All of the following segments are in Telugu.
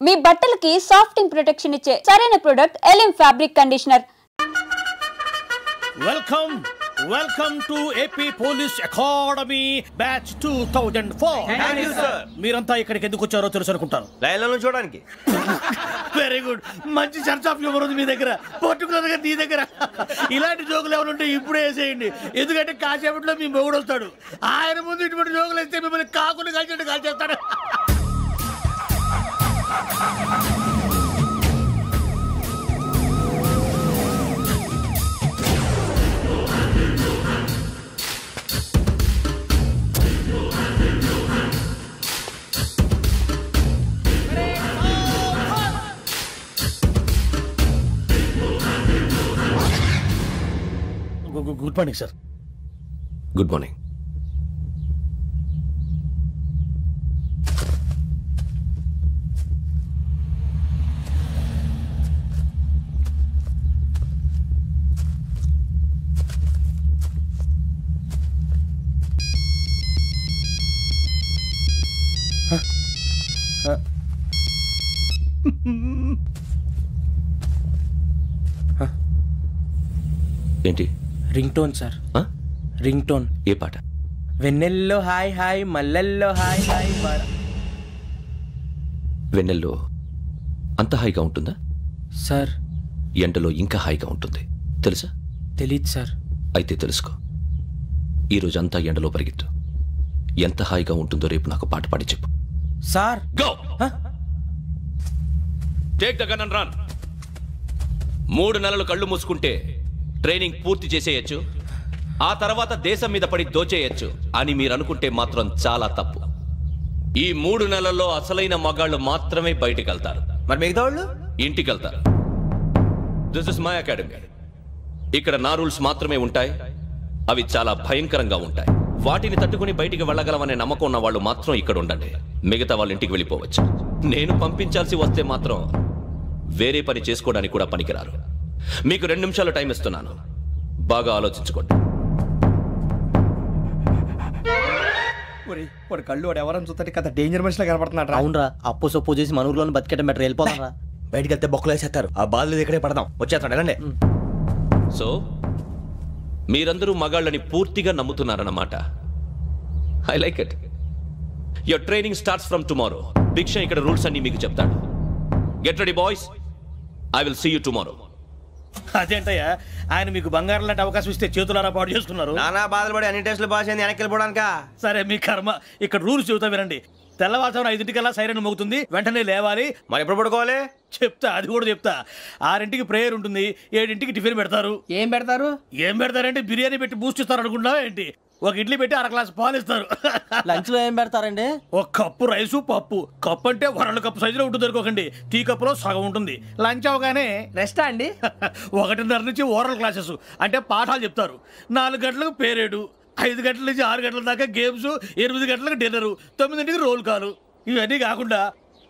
మీ బట్టలకి సాఫ్టింగ్ ప్రొటెక్షన్ ఇచ్చే సరైన ప్రొడక్ట్ ఎలిమ్ fabric conditioner. Welcome to AP police academy batch 2004. Thank you sir. మీరంతా ఇక్కడికి ఎందుకు వచ్చారో తెలుసు అనుకుంటాను. లైన్లను చూడడానికి. Very good. మంచి చర్చ్ ఆఫ్ హ్యూమర్ ఉంది మీ దగ్గర, పర్టికులర్ గా నీ దగ్గర. ఇలాంటి జోకులు ఎవరు ఉంటే ఇప్పుడే వేసేయండి, ఎందుకంటే కాసేపట్లో మీ మొగుడు వస్తాడు. ఆయన ముందు ఇటువంటి జోకులు వేస్తే మిమ్మల్ని కాకులు కాల్చేట్టు కాల్చేస్తాడు. Good morning sir. Good morning. ఏంటి? Ring tone sir. Ring tone. ఏ పాట? వెన్నెల్లో హాయ్ హాయ్ మల్లెల్లో హాయ్ హాయ్. వెన్నెల్లో అంత హాయిగా ఉంటుందా సార్? ఎండలో ఇంకా హాయిగా ఉంటుంది తెలుసా? తెలీదు సార్. అయితే తెలుసుకో. ఈరోజు అంతా ఎండలో పరిగెత్తు. ఎంత హాయిగా ఉంటుందో రేపు నాకు పాట పాడి చెప్పు. Sir go. Take the gun and run. 3 నెలలు కళ్ళు మూసుకుంటే ట్రైనింగ్ పూర్తి చేసేయచ్చు, ఆ తర్వాత దేశం మీద పడి దోచేయచ్చు అని మీరు అనుకుంటే మాత్రం చాలా తప్పు. ఈ 3 నెలల్లో అసలైన మగాళ్ళు మాత్రమే బయటికి వెళ్తారు. మరి మిగతా వాళ్ళు ఇంటికి వెళ్తారు. This is my academy. ఇక్కడ నా రూల్స్ మాత్రమే ఉంటాయి. అవి చాలా భయంకరంగా ఉంటాయి. వాటిని తట్టుకుని బయటికి వెళ్ళగలమనే నమ్మకం ఉన్న వాళ్ళు మాత్రం ఇక్కడ ఉండండి. మిగతా వాళ్ళు ఇంటికి వెళ్ళిపోవచ్చు. నేను పంపించాల్సి వస్తే మాత్రం వేరే పని చేసుకోవడానికి కూడా పనికిరారు. మీకు 2 నిమిషాలు టైం ఇస్తున్నాను, బాగా ఆలోచించుకోండి. కళ్ళు వాడు ఎవరైనా చూస్తే కదా డేంజర్ మనిషిలో కనపడుతున్నాడు. అవునరా, అప్పు సొప్పు చేసి మన ఊర్లో బతికేట బెటర్. వెళ్ళిపోతారా? బయటికి వెళ్తే బొక్కలు వేసేస్తారు. ఆ బాధలు ఇక్కడే పడదాం. వచ్చేస్తాడు ఎలాండి. సో మీరందరూ మగాళ్ళని పూర్తిగా నమ్ముతున్నారన్నమాట. I like it. Your training starts from tomorrow. భిక్ష ఇక్కడ రూల్స్ అన్ని మీకు చెప్తాడు. Get ready boys, I will see you tomorrow. అదేంటయ్యా, ఆయన మీకు బంగారం లాంటి అవకాశం ఇస్తే చేతులారా పాటు చేసుకున్నారు. నానా బాధలు పడి అన్ని టెస్టులు పాస్ అయింది, వెనక్కి వెళ్ళిపోవడానికా? సరే మీ కర్మ. ఇక్కడ రూల్స్ చెబుతా వినండి. తెల్లవారుజామున 5 సైరన్ మోగుతుంది, వెంటనే లేవాలి. మరి ఎప్పుడు పడుకోవాలి చెప్తా, అది కూడా చెప్తా. 6 ప్రేయర్ ఉంటుంది, 7 టిఫిన్ పెడతారు. ఏం పెడతారు? ఏం పెడతారంటే బిర్యానీ పెట్టి బూస్ట్ ఇస్తారు అనుకుంటున్నావా ఏంటి? ఒక ఇడ్లీ పెట్టి 1/2 గ్లాస్ పాలు ఇస్తారు. లంచ్ లో ఏం పెడతారండి? ఒక కప్పు రైసు పప్పు. కప్పు అంటే 1/2 కప్పు సైజులో ఉంటుంది అనుకోకండి. టీ కప్పులో సగం ఉంటుంది. లంచ్ అవగానే రెస్టా అండి? 1:30 నుంచి ఓరల్ క్లాసెస్ అంటే పాఠాలు చెప్తారు. 4 గంటలకు పేరేడు, 5 గంటల నుంచి 6 గంటల దాకా గేమ్స్, 8 గంటలకు డిన్నరు, 9 రోల్ కాలు. ఇవన్నీ కాకుండా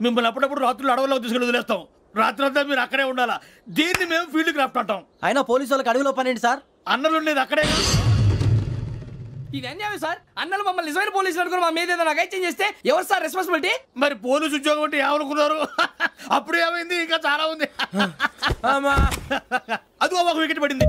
మిమ్మల్ని అప్పుడప్పుడు రాత్రులు అడవుల్లో తీసుకెళ్ళి వదిలేస్తాం. రాత్రి అంతా మీరు అక్కడే ఉండాలా. దీన్ని మేము ఫీల్డ్ క్రాఫ్ట్ అంటాం. అయినా పోలీసు వాళ్ళకి అడవిలో పని ఏంటి సార్? అన్నలు ఉండేది అక్కడే. ఇది అన్యాయం సార్. అన్నలు మమ్మల్ని నిజమైన పోలీసులు అనుకుని మా మీద ఏదైనా అగైత్యం చేస్తే ఎవరు సార్ రెస్పాన్సిబిలిటీ? మరి పోలీసు ఉద్యోగం అంటే ఏమనుకున్నారు? అప్పుడు ఏమైంది? ఇంకా చాలా ఉంది. అదిగో ఒక వికెట్ పడింది.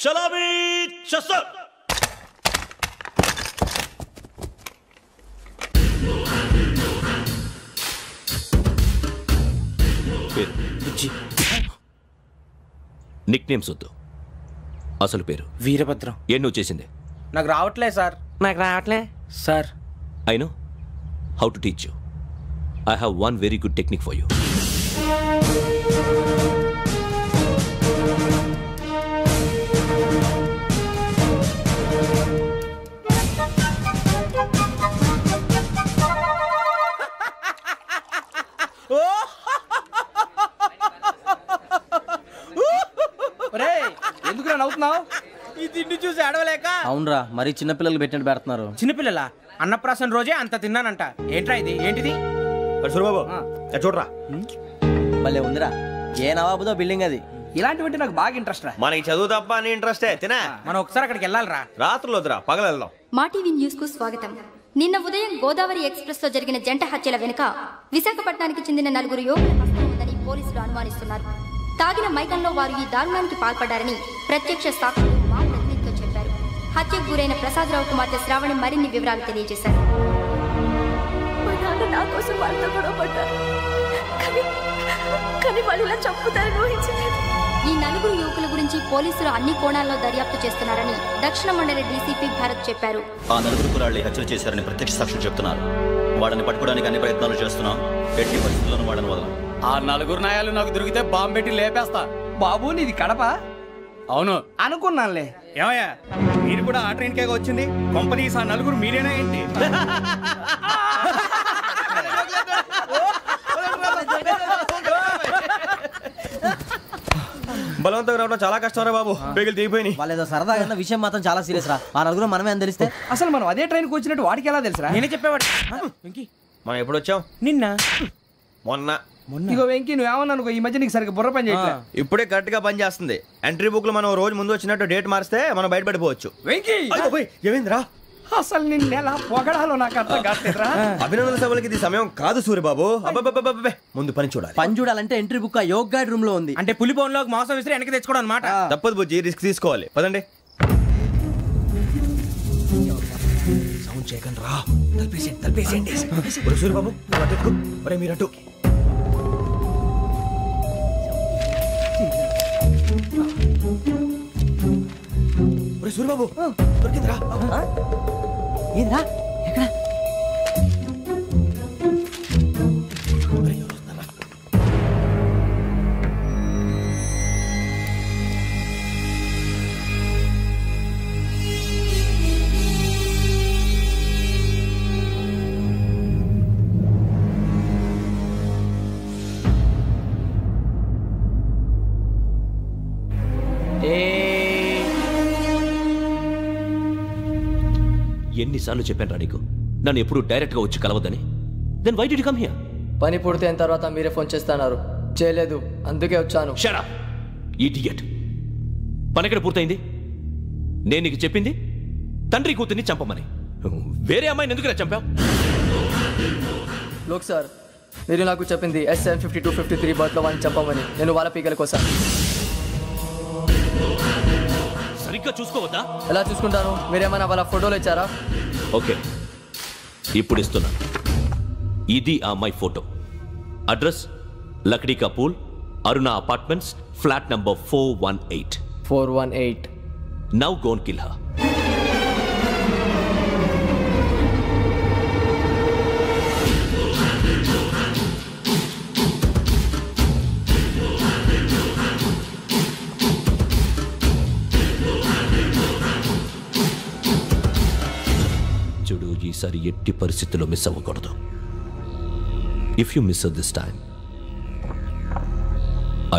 చలామీ చసర్. నిక్ నేమ్స్ వద్దు, అసలు పేరు. వీరభద్రం. ఏం నువ్వు చేసింది? నాకు రావట్లే సార్. నాకు రావట్లే sir. I know how to teach you. I have one very good technique for you. అవునరా మరి చిన్నపిల్లలు పెట్టినట్టు పెడుతున్నారు. చిన్నపిల్లల అన్నప్రాసన రోజే అంత తిన్నానంట. ఏంట్రా ఇది? ఏంటిది? సూరిబాబు చూడరా, భలే ఉందిరా. ఏ నవాబుదో బిల్డింగ్ అది. ఇలాంటివంటే నాకు బాగా ఇంట్రెస్ట్ రా. మనకి చదువు తప్ప అని ఇంట్రెస్టే తినా. మనం ఒకసారి అక్కడికి వెళ్ళాలిరా. రాత్రులు వద్దురా, పగలు వెళ్దాం. మా టీవీ న్యూస్ కు స్వాగతం. నిన్న ఉదయం గోదావరి ఎక్స్ప్రెస్ లో జరిగిన జంట హత్యల వెనుక విశాఖపట్నానికి చెందిన 4 యువకుల హస్తం ఉందని పోలీసులు అనుమానిస్తున్నారు. తాగిన మైకంలో వారు ఈ దారుణానికి పాల్పడ్డారని ప్రత్యక్ష సాక్షులు మా ప్రతినిధితో చెప్పారు. హత్యకు గురైన ప్రసాదరావు కుమార్తె శ్రావణి మరిన్ని వివరాలు తెలియజేశారు. ఈ 4 యువకుల గురించి పోలీసులు అన్ని కోణాల్లో దర్యాప్తు చేస్తున్నారని దక్షిణ మండలి డీసీపీ భరత్ చెప్పారు. ఆ 4 కుర్రాళ్ళు హత్యలు చేశారని ప్రత్యక్ష సాక్షులు చెప్తున్నారు. వాళ్ళని పట్టుకోవడానికి అన్ని ప్రయత్నాలు చేస్తున్నాం. ఎట్టి పరిస్థితుల్లోనూ వాళ్ళని వదలం. ఆ 4 నాయాలు నాకు దొరికితే బాంబు పెట్టి లేపేస్తా. బాబు నీది కడప? అవును అనుకున్నానులే. ఏమయ్యా మీరు కూడా ఆ ట్రైన్ కేగా వచ్చింది? కంపెనీస్ ఆ 4 మీరేనా ఏంటి? బలవంతంగా రావడం చాలా కష్టం రా బాబు. పేగులు దిగిపోయినాయి. వాళ్ళేదో సరదాగా విషయం మాత్రం చాలా సీరియస్ రా. ఆ 4 మనమే అని తెలిస్తే అసలు మనం అదే ట్రైన్కి వచ్చినట్టు వాడికి ఎలా తెలుసురా? నేనే చెప్పేవాడు. మనం ఎప్పుడు వచ్చాం? నిన్న మొన్న. ఇగో వెంకీ నువ్వేమన్నా అనుకో, ఈ మధ్య నీకు సరిగ్గా బుర్ర పని చేయట్లేదు. ఇప్పుడే కరెక్ట్ గా పని చేస్తుంది. ఎంట్రీ బుక్ లో మనం రోజు ముందు వచ్చినట్టు డేట్ మారిస్తే మనం బయటపడిపోవచ్చు. వెంకీ ఏమైందిరా? అసలు నిన్న ఎలా పొగడాలో నాకు అర్థం కాట్లేదురా. అభినందన సభలకి ఇది సమయం కాదు సూరిబాబు. అబ్బబ్బబ్బబ్బే, ముందు పని చూడాలి. పని చూడాలంటే ఎంట్రీ బుక్ ఆ యోగ్ గైడ్ రూమ్ లో ఉంది. అంటే పులి బోన్లోకి మాంసం విసిరి వెనక్కి తెచ్చుకోవడం అనమాట. తప్పదు బుజ్జి, రిస్క్ తీసుకోవాలి. పదండి. సౌండ్ చేయకండి రా. తలపేసేయండి. సూరిబాబు మీరు అటు. సూరిబాబు దొరికిందిరా. ఏంద్రా ఎక్కడ? ఎన్నిసార్లు చెప్పాను రా నీకు నన్ను ఎప్పుడు డైరెక్ట్ గా వచ్చి కలవద్దని? Then why did you come here? పని పూర్తయిన తర్వాత మీరే ఫోన్ చేస్తున్నారు. చేయలేదు, అందుకే వచ్చాను. Shut up idiot. పని ఎక్కడ పూర్తయింది? నేను నీకు చెప్పింది తండ్రి కూతుర్ని చంపమని. వేరే అమ్మాయిని ఎందుకు చంపావు? లోక్ సార్, మీరు నాకు చెప్పింది SM 5253 బర్త్లో వాడిని చంపమని. నేను వాళ్ళ పీకల కోసం. సరిగ్గా చూసుకోవద్దా? ఎలా చూసుకుంటాను? మీరేమైనా వాళ్ళ ఫోటోలు ఇచ్చారా? ఓకే, ఇప్పుడు ఇస్తున్నా. ఇది ఆ అమ్మాయి ఫోటో. అడ్రస్ లక్డీ కా pool, Aruna apartments, flat number 418. 418. Now go and kill her. చూడు, ఈసారి ఎట్టి పరిస్థితుల్లో మిస్ అవ్వకూడదు. If you miss this time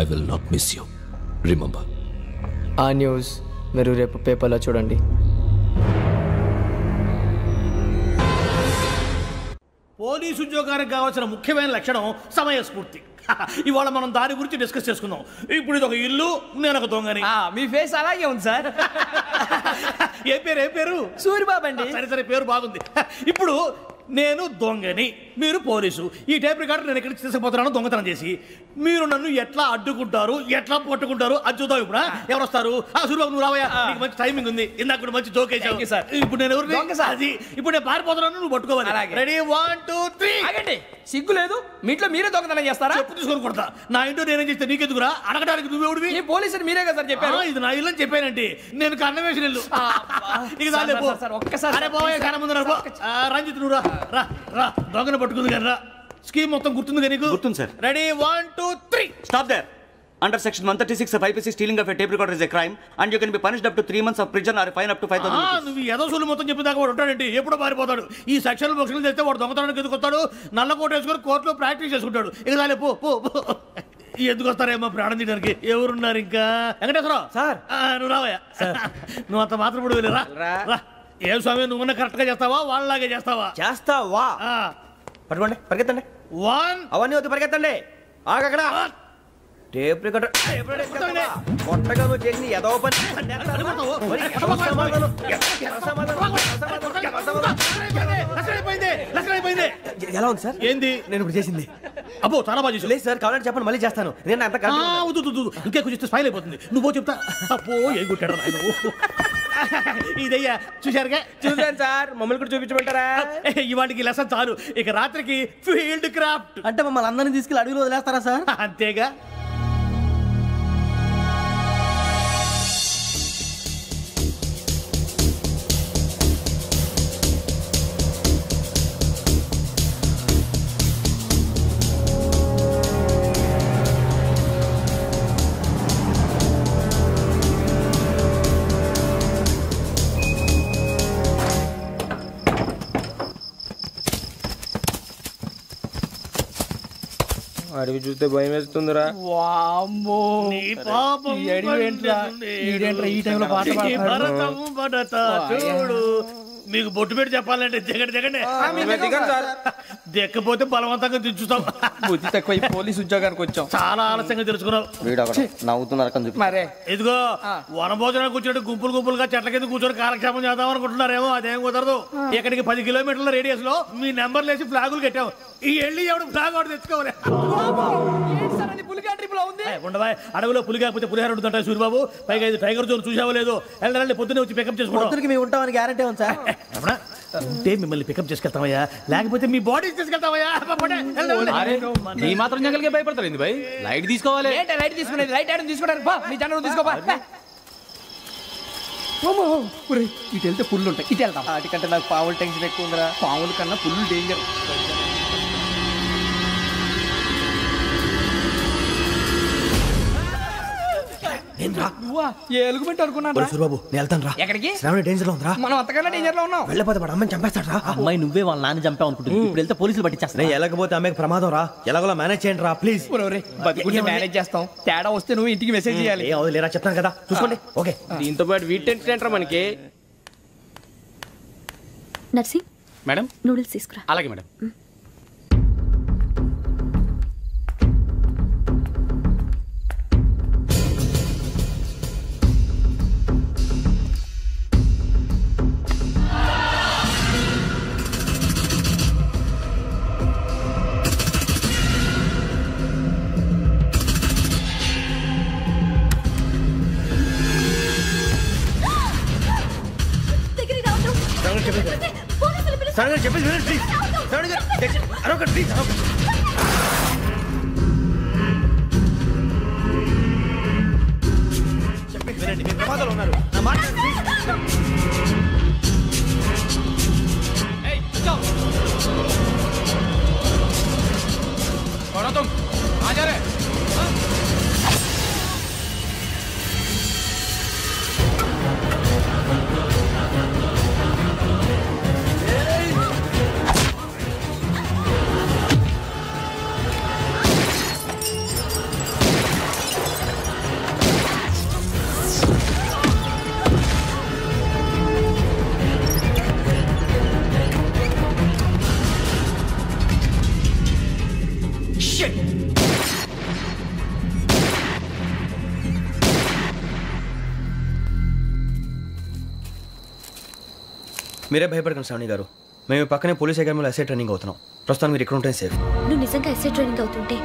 I will not miss you. Remember. ఆ న్యూస్ మీరు రేపు పేపర్లో చూడండి. పోలీసు ఉద్యోగానికి కావాల్సిన ముఖ్యమైన లక్షణం సమయస్ఫూర్తి. ఇవాళ మనం దాని గురించి డిస్కస్ చేసుకుందాం. ఇప్పుడు ఇది ఒక ఇల్లు, నేను ఒక దొంగని. మీ ఫేస్ అలాగే ఉంది సార్. ఏ పేరు? సూరిబాబు అండి. సరే పేరు బాగుంది. ఇప్పుడు నేను దొంగని, మీరు పోలీసు. ఈ టైప్ రికార్డు నేను ఎక్కడికి తీసుకుపోతున్నాను దొంగతనం చేసి. మీరు నన్ను ఎట్లా అడ్డుకుంటారు, ఎట్లా పట్టుకుంటారు అది చూద్దాం. ఇప్పుడు ఎవరు వస్తారు? సూరిబాబు నువ్వు రావయ్యా, నీకు మంచి టైమింగ్ ఉంది. ఇందాక కూడా మంచి జోక్ వేసావు సార్. ఇప్పుడు నేను ఎవరు? అది ఇప్పుడు నేను పారిపోతున్నాను, నువ్వు పట్టుకోవాలి. రెడీ 1 2 3. ఆగండి, సిగ్గు లేదు? మీ ఇంట్లో మీరే దొంగతనం చేస్తారా? చెప్పు తీసుకొని కొడతా. నా ఇంట్లో నేనేం చేస్తే నీకెందుకురా? అడగడానికి నువ్వెవడివి? ఈ పోలీసులు మీరే కదా సార్ చెప్పారు. ఇది నా ఇల్లు అని చెప్పానండి. నేను కన్న వేసిన ఇల్లు. ఒక్కసారి రంజిత్ నువ్వు రా రా. దొంగను పట్టుకుంది కానీ రా. స్కీమ్ మొత్తం గుర్తుంది నీకు? గుర్తుంది sir. Ready 1 2 3. Stop there. Under section 136 of IPC, stealing of a tape recorder is a crime and you can be punished up to 3 months of prison or a fine up to 5,000 rupees. నువ్వు ఏదో సొల్లు మొత్తం చెప్పేదాకా వాడు ఉంటాడండి. ఎప్పుడో పారిపోతాడు. ఈ సెక్షన్ బుక్స్లు తెస్తే వాడు దొంగతనానికి ఎందుకు వస్తాడు? నల్ల కోట వేసుకొని కోర్టులో ప్రాక్టీస్ చేసుకుంటాడు. ఇక పో. ఎందుకు వస్తారేమో ప్రాణం తీయడానికి. ఎవరున్నారు ఇంకా? వెంకటేశ్వరరావు సార్. నువ్వు రావయ్యా. నువ్వు అంత మాత్రం ఇప్పుడు వెళ్ళిరా. ఏ స్వామి, నువ్వున్న కరెక్ట్ గా చేస్తావా వాళ్ళలాగే చేస్తావా? చేస్తావా? పట్టుకోండి, పరిగెత్తండి. అవన్నీ వద్దు, పరిగెత్తండి. ఆగక్కడ టేప్ రికార్డర్ కొత్తగా నువ్వు చేసిన ఏదో పని. ఎలా ఉంది సార్? ఏంది నేను ఇప్పుడు చేసింది? అబ్బో చాలా బాగా చేసావు. లేదు సార్, కావాలంటే చెప్పండి, మళ్ళీ చేస్తాను. నేను అంత ఇంకే కొంచెం స్మైల్ అయిపోతుంది. నువ్వు చెప్తా. అబ్బో ఏం కొట్టాడు ఆయన. ఇదయ్యా చూశారుగా? చూసాను సార్. మమ్మల్ని కూడా చూపించమంటారా? ఇవాటికి లెసన్ చాలు. ఇక రాత్రికి ఫీల్డ్ క్రాఫ్ట్. అంటే మమ్మల్ని అందరినీ తీసుకెళ్ళి అడుగులో వదిలేస్తారా సార్? అంతేగా. అడిగి చూస్తే భయం వేస్తుందిరా. చూడు, మీకు బొట్టు పెట్టి చెప్పాలంటే దిగండి. దిక్కపోతే బలవంతంగా దించుతాం. బుద్ధి తక్కువ పోలీస్ ఉద్యోగానికి వచ్చాం. చాలా ఆలస్యంగా తెలుసుకున్నావు. నవ్వుతున్నారు. మరే ఇదిగో వనభోజనానికి కూర్చోటి గుంపులుగా చెట్ల కింద కూర్చొని కాలక్షేపం చేద్దాం అనుకుంటున్నారేమో. అదేం కుదరదు. ఇక్కడికి 10 కిలోమీటర్ల రేడియస్ లో మీ నెంబర్లు వేసి ఫ్లాగులు కట్టాము. ఈ వెళ్ళి ఎవడు ఫ్లాగ్ ఒకటి తెచ్చుకోవాలి. ఉండవా, అడవిలో పులి కాకపోతే పులిహార ఉంటుంటాయి సూరిబాబు. పైగా ఇది టైగర్ జోన్ చూసావో లేదో. వెళ్ళండి, పొద్దున్నే వచ్చి పికప్ చేసుకుంటాం. మేము ఉంటామని గ్యారంటీ ఉంది సార్. ఉంటే మిమ్మల్ని పికప్ చేసుకెళ్తామయ్యా, లేకపోతే మీ బాడీ తీసుకెళ్తామయ్యా. ఈ మాత్రం జంగల్కే భయపడతారు భయ్. లైట్ తీసుకోవాలి. లైట్ తీసుకునేది లైట్ ఐటమ్ తీసుకోవడానికి మీ జనరల్ తీసుకోవా. ఇటు వెళ్తే పుల్లు ఉంటాయి, ఇటు వెళ్తాం. వాటికంటే నాకు పావులు టెన్షన్ ఎక్కువ ఉందిరా. పాముల కన్నా పుల్లు డేంజర్. ఎలుగుబెట్టి అనుకున్నాను. సూరిబాబు, నేను వెళ్తాను రా. ఎక్కడికి? శ్రావణి డేంజర్ లో ఉందిరా. మనం అంతకన్నా డేంజర్ లో ఉన్నాం. వెళ్ళపోతే వాడు అమ్మని చంపేస్తాడు రా. అమ్మాయి నువ్వే వాళ్ళ నాన్న చంపావు అనుకుంటుంది. ఇప్పుడు వెళ్తే పోలీసులు పట్టించేస్తా. నేను వెళ్ళకపోతే అమ్మాయికి ప్రమాదం రా. ఎలాగోలా మేనేజ్ చేయండి రా ప్లీజ్. బతుకుంటే మేనేజ్ చేస్తాం. తేడా వస్తే నువ్వు ఇంటికి మెసేజ్ చేయాలి. ఏ అవును లేరా, చెప్తాను కదా, చూసుకోండి. ఓకే. దీంతో పాటు వీటి టెన్షన్ ఏంట్రా మనకి. నర్సింగ్ మేడం నూడిల్స్ తీసుకురా. అలాగే మేడం. చెప్పేసి వినండి ప్లీజ్. శ్రావణి గారు అరొకటి ప్లీజ్. చెప్పేసి వినండి, మీరు ప్రమాదాలు ఉన్నారు. నా మాట ప్లీజ్. మీరే భయపడకండి శ్రావణి గారు. మేము పక్కనే పోలీస్ అకాడమీలో ఎస్ఐ ట్రైనింగ్ అవుతున్నాం. ప్రస్తుతం మీరు ఇక్కడ ఉంటే సేఫ్. నువ్వు నిజంగా ఎస్ఐ ట్రైనింగ్ అవుతుంటే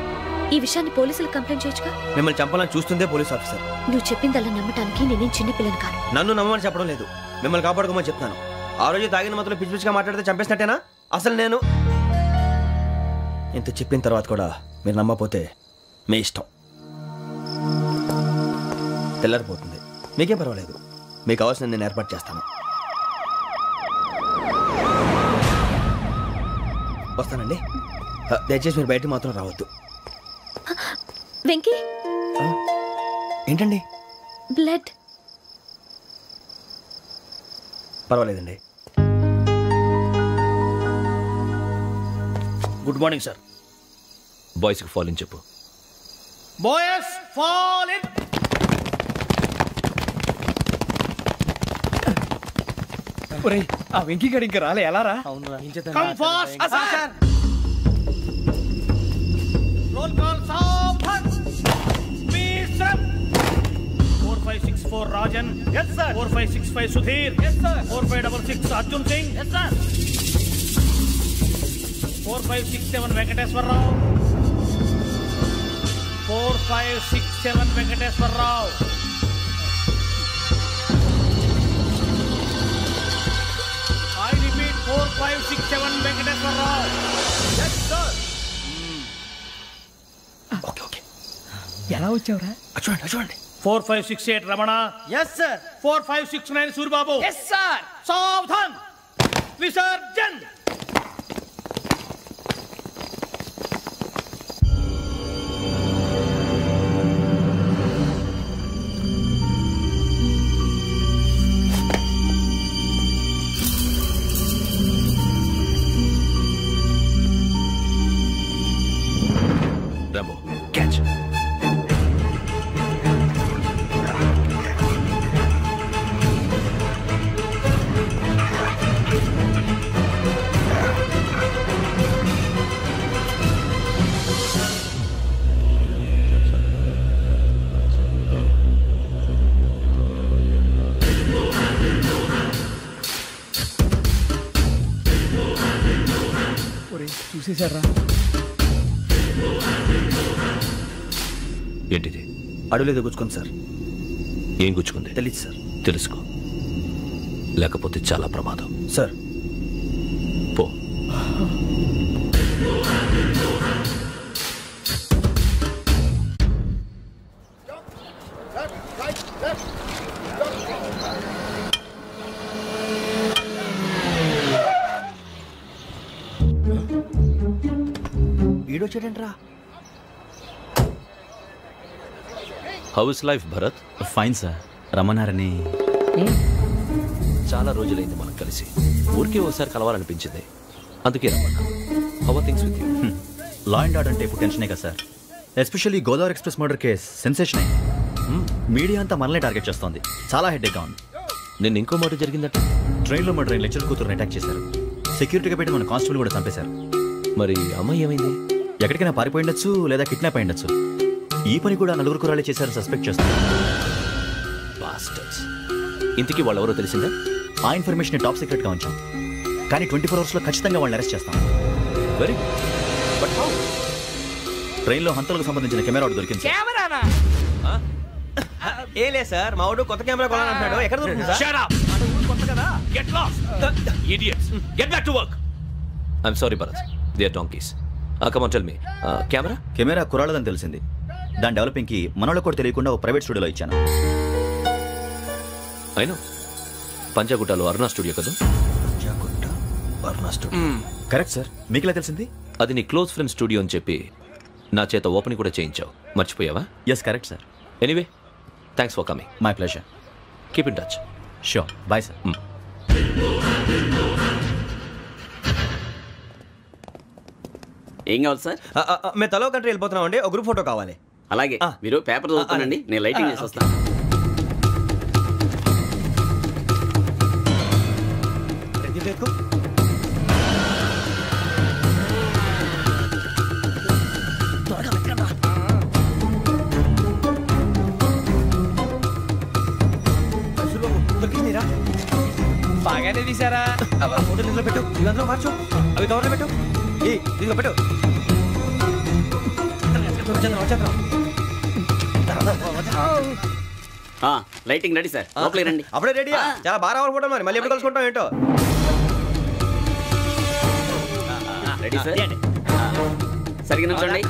ఈ విషయాన్ని పోలీసులకు కంప్లైంట్ చేయొచ్చుగా. మిమ్మల్ని చంపాలని చూస్తుందే పోలీస్ ఆఫీసర్. నువ్వు చెప్పిందల్లా నమ్మటానికి నేనేం చిన్నపిల్లని కాను. నన్ను నమ్మమని చెప్పడం లేదు, మిమ్మల్ని కాపాడుకోమని చెప్తాను. ఆ రోజు తాగిన మాత్రం పిచ్చి పిచ్చిగా మాట్లాడితే చంపేసినట్టేనా? అసలు నేను ఇంత చెప్పిన తర్వాత కూడా మీరు నమ్మకపోతే మీ ఇష్టం. తెల్లారిపోతుంది, మీకేం పర్వాలేదు. మీకు కావాల్సిన నేను ఏర్పాటు చేస్తాను. వస్తానండి. దయచేసి మీరు బయటకు మాత్రం రావద్దు. వెంకీ, ఏంటండి? బ్లడ్. పర్వాలేదండి. Good morning sir. బాయ్స్కి ఫాలోయింగ్ చెప్పు. Boys fall in. ఒరేయ్ ఆ వెంకీ గడి ఇంకా రాలే ఎలా రా? Come fast sir. Roll call సావధాన్. మీసం 4564 Rajan. yes sir. 4565 Sudheer. yes sir. 4566 Arjun Singh. yes sir. 4567 Venkateswararao. 4567 Venkateswararao. I repeat 4567 Venkateswararao. yes sir. Okay ఎలా వచ్చావురా? చూడండి 4568 Ramana. yes sir. 4569 Suribabu. yes sir. సావధాన్. Visarjan. Rambo, catch. చూసేశారా? ఏంటిది? అడుగులేదు గుచ్చుకుంది సార్. ఏం గుచ్చుకుంది? తెలీదు సార్. తెలుసుకో, లేకపోతే చాలా ప్రమాదం. సార్ పో. ఈడొచ్చాడంట్రా. How is life Bharat? Fine sir. రమ్మన్నారని. చాలా రోజులైంది మనం కలిసి. ఊరికే ఒకసారి కలవాలనిపించింది, అందుకే రమ్మన్నా. How are things with you? Law and order అంటే ఇప్పుడు టెన్షనే కదా sir. Especially Godavari express murder case sensation అయింది. మీడియా అంతా మనల్ని టార్గెట్ చేస్తోంది. చాలా హెడ్ఏక్గా ఉంది. నిన్న ఇంకో మాట జరిగిందట. ట్రైన్లో మా ట్రైన్ లెక్చర్ కూతురుని అటాక్ చేశారు. సెక్యూరిటీగా పెట్టి మన కానిస్టేబుల్ కూడా చంపేశారు. మరి అమ్మాయి ఏమైంది? ఎక్కడికైనా పారిపోయి ఉండొచ్చు, లేదా కిడ్నాప్ అయి ఉండొచ్చు. ఈ పని కూడా నలుగురు కుర్రాళ్ళే చేశారు సస్పెక్ట్ చేస్తారు. ఇంతకీ వాళ్ళు ఎవరో తెలిసిందా? ఆ ఇన్ఫర్మేషన్ టాప్ సీక్రెట్గా ఉంచాం, కానీ 24 అవర్స్లో ఖచ్చితంగా వాళ్ళని అరెస్ట్ చేస్తాం. Very but how? ట్రైన్లో హంతలకు సంబంధించిన కెమెరా ఒకటి దొరికింది. కెమెరానా? ఏ లే సార్, మా వాడు కొత్త కెమెరా కొనాలంటున్నాడు. ఎక్కడ దొరుకుతుంది సార్? Shut up! కొత్త కదా? Get lost! Idiots! Get back to work! I'm sorry, Bharat. They are donkeys. Come on, tell me. Camera? Camera కుర్రాళ్ళదని తెలిసింది. దాని డెవలపింగ్కి మనోళ్ళకు కూడా తెలియకుండా ఒక ప్రైవేట్ స్టూడియోలో ఇచ్చాను. అయినా పంజాగుట్టలో అరుణా స్టూడియో కదా? Panjagutta Aruna studio correct sir. మీకు ఎలా తెలిసింది? అది నీ క్లోజ్ ఫ్రెండ్ స్టూడియో అని చెప్పి నా చేత ఓపెన్ కూడా చేయించావు. మర్చిపోయావా? Yes correct sir. Anyway, thanks for coming. My pleasure. Keep in touch. Sure. Bye sir. ఏం కావాలి సార్? మేము తలో కంట్రీ వెళ్ళిపోతున్నాం అండి. ఒక గ్రూప్ ఫోటో కావాలి. అలాగే, మీరు పేపర్ చదువుతానండి, నేను లైటింగ్ చేసి వస్తాను. బాగానే తీసారా? ఫోటో ఇందులో పెట్టు, ఇవి అందులో మార్చు, అవి కవర్లో పెట్టు, ఇదిగో పెట్టు. లైటింగ్ రెడీ సార్, లోపలికి రండి. అప్పుడే రెడీ? చాలా బాగా రావాలి ఫోటో. మరి మళ్ళీ ఎప్పుడు కలుసుకుంటాం ఏంటో. రెడీ సార్, సరిగ్గా నిల్చోండి.